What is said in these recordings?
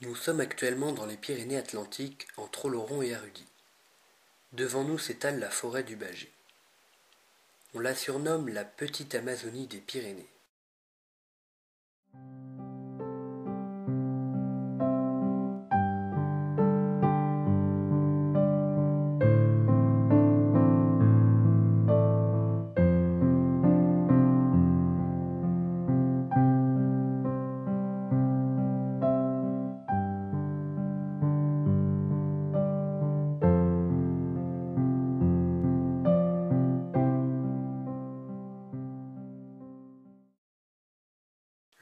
Nous sommes actuellement dans les Pyrénées-Atlantiques, entre Oloron et Arudi. Devant nous s'étale la forêt du Bugey. On la surnomme la petite Amazonie des Pyrénées.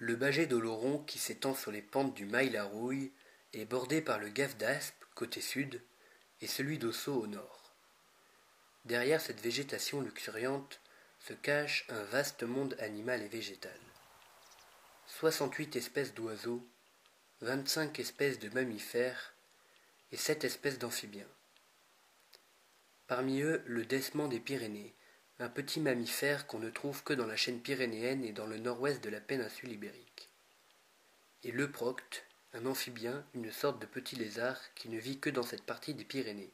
Le Bugey d'Oloron, qui s'étend sur les pentes du Mail-à-Rouille, est bordé par le Gave d'Aspe, côté sud, et celui d'Ossau au nord. Derrière cette végétation luxuriante se cache un vaste monde animal et végétal. 68 espèces d'oiseaux, 25 espèces de mammifères et 7 espèces d'amphibiens. Parmi eux, le dessement des Pyrénées, un petit mammifère qu'on ne trouve que dans la chaîne pyrénéenne et dans le nord-ouest de la péninsule ibérique. Et le procte, un amphibien, une sorte de petit lézard qui ne vit que dans cette partie des Pyrénées.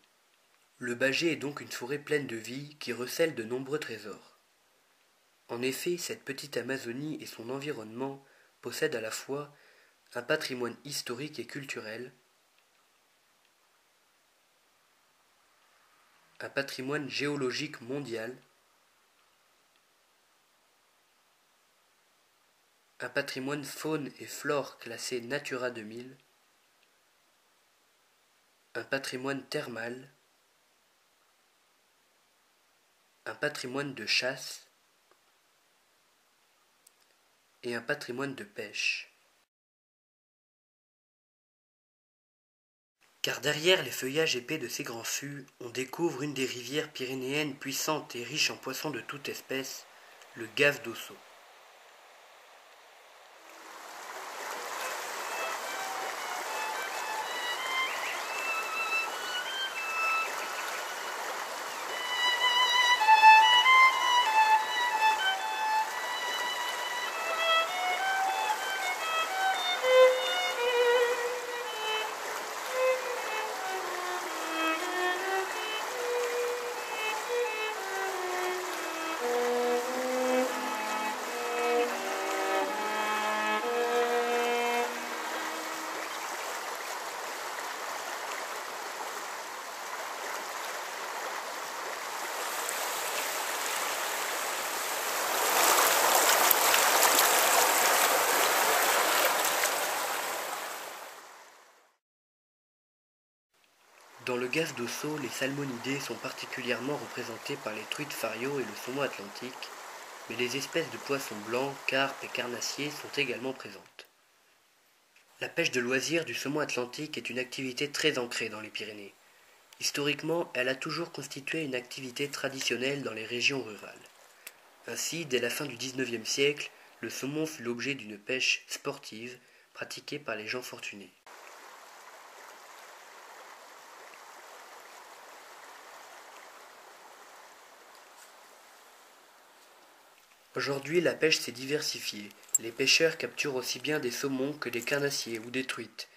Le Bugey est donc une forêt pleine de vie qui recèle de nombreux trésors. En effet, cette petite Amazonie et son environnement possèdent à la fois un patrimoine historique et culturel, un patrimoine géologique mondial, un patrimoine faune et flore classé Natura 2000, un patrimoine thermal, un patrimoine de chasse et un patrimoine de pêche. Car derrière les feuillages épais de ces grands fûts, on découvre une des rivières pyrénéennes puissantes et riches en poissons de toute espèce, le Gave d'Ossau. Dans le Gave d'Ossau, les salmonidés sont particulièrement représentés par les truites fario et le saumon atlantique, mais les espèces de poissons blancs, carpes et carnassiers sont également présentes. La pêche de loisir du saumon atlantique est une activité très ancrée dans les Pyrénées. Historiquement, elle a toujours constitué une activité traditionnelle dans les régions rurales. Ainsi, dès la fin du XIXe siècle, le saumon fut l'objet d'une pêche sportive pratiquée par les gens fortunés. Aujourd'hui, la pêche s'est diversifiée. Les pêcheurs capturent aussi bien des saumons que des carnassiers ou des truites.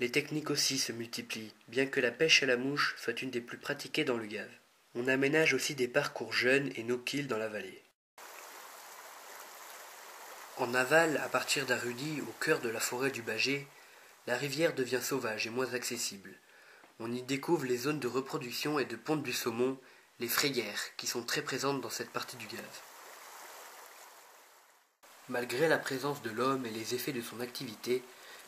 Les techniques aussi se multiplient, bien que la pêche à la mouche soit une des plus pratiquées dans le Gave. On aménage aussi des parcours jeunes et no-kill dans la vallée. En aval, à partir d'Arudi, au cœur de la forêt du Bugey, la rivière devient sauvage et moins accessible. On y découvre les zones de reproduction et de ponte du saumon, les frayères, qui sont très présentes dans cette partie du Gave. Malgré la présence de l'homme et les effets de son activité,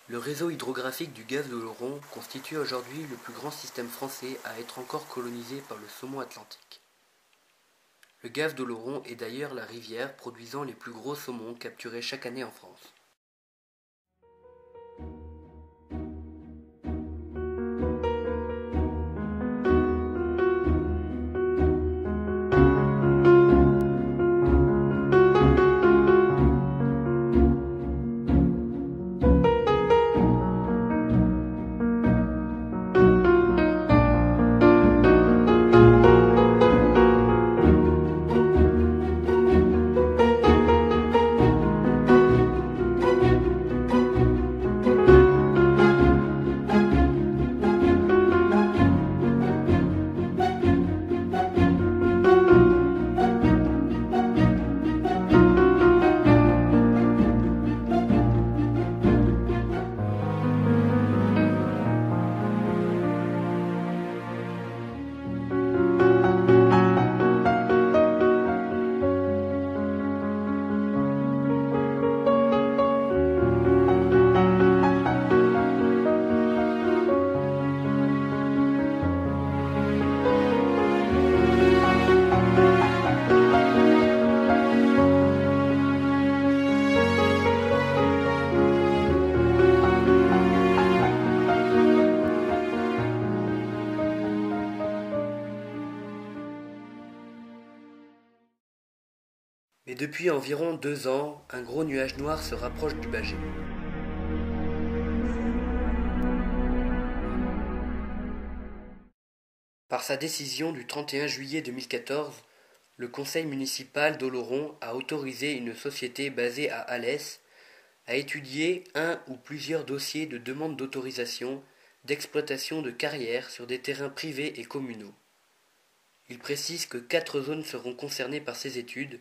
le réseau hydrographique du Gave d'Oloron constitue aujourd'hui le plus grand système français à être encore colonisé par le saumon atlantique. Le Gave d'Oloron est d'ailleurs la rivière produisant les plus gros saumons capturés chaque année en France. Et depuis environ 2 ans, un gros nuage noir se rapproche du Bugey. Par sa décision du 31 juillet 2014, le conseil municipal d'Oloron a autorisé une société basée à Alès à étudier un ou plusieurs dossiers de demande d'autorisation d'exploitation de carrières sur des terrains privés et communaux. Il précise que 4 zones seront concernées par ces études,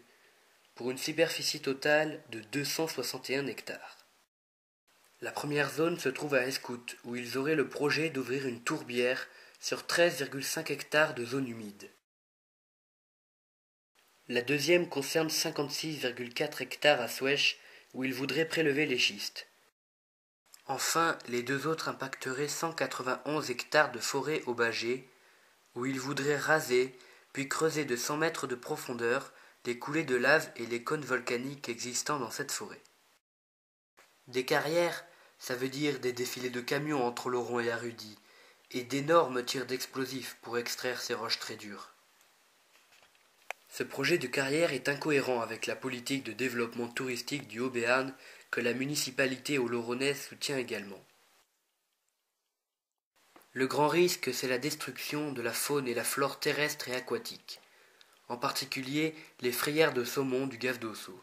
pour une superficie totale de 261 hectares. La première zone se trouve à Escout, où ils auraient le projet d'ouvrir une tourbière sur 13,5 hectares de zone humide. La deuxième concerne 56,4 hectares à Souesch, où ils voudraient prélever les schistes. Enfin, les 2 autres impacteraient 191 hectares de forêt au Bugey, où ils voudraient raser, puis creuser de 100 mètres de profondeur les coulées de lave et les cônes volcaniques existants dans cette forêt. Des carrières, ça veut dire des défilés de camions entre Oloron et Arudi, et d'énormes tirs d'explosifs pour extraire ces roches très dures. Ce projet de carrière est incohérent avec la politique de développement touristique du Haut-Béarn que la municipalité oloronnaise soutient également. Le grand risque, c'est la destruction de la faune et la flore terrestre et aquatique, en particulier les frayères de saumon du Gave d'Ossau.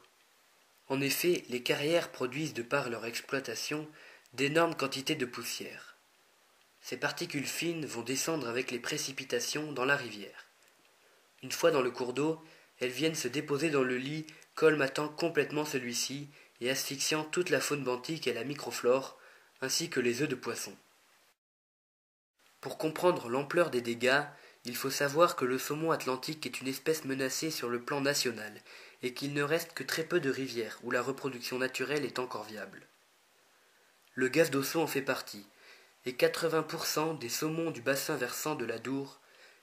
En effet, les carrières produisent de par leur exploitation d'énormes quantités de poussière. Ces particules fines vont descendre avec les précipitations dans la rivière. Une fois dans le cours d'eau, elles viennent se déposer dans le lit, colmatant complètement celui-ci et asphyxiant toute la faune benthique et la microflore, ainsi que les œufs de poisson. Pour comprendre l'ampleur des dégâts, il faut savoir que le saumon atlantique est une espèce menacée sur le plan national et qu'il ne reste que très peu de rivières où la reproduction naturelle est encore viable. Le Gave d'Ossau en fait partie, et 80% des saumons du bassin versant de la Dour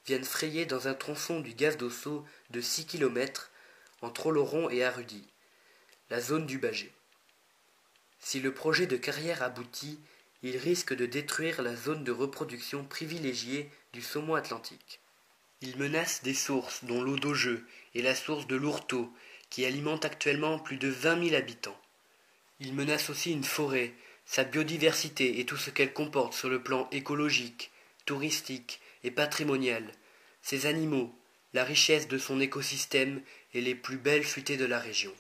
viennent frayer dans un tronçon du Gave d'Ossau de 6 km entre Oloron et Arudi, la zone du Bugey. Si le projet de carrière aboutit, il risque de détruire la zone de reproduction privilégiée du saumon atlantique. Il menace des sources dont l'eau d'Augeux et la source de l'Ourtau, qui alimente actuellement plus de 20 000 habitants. Il menace aussi une forêt, sa biodiversité et tout ce qu'elle comporte sur le plan écologique, touristique et patrimonial, ses animaux, la richesse de son écosystème et les plus belles futaies de la région.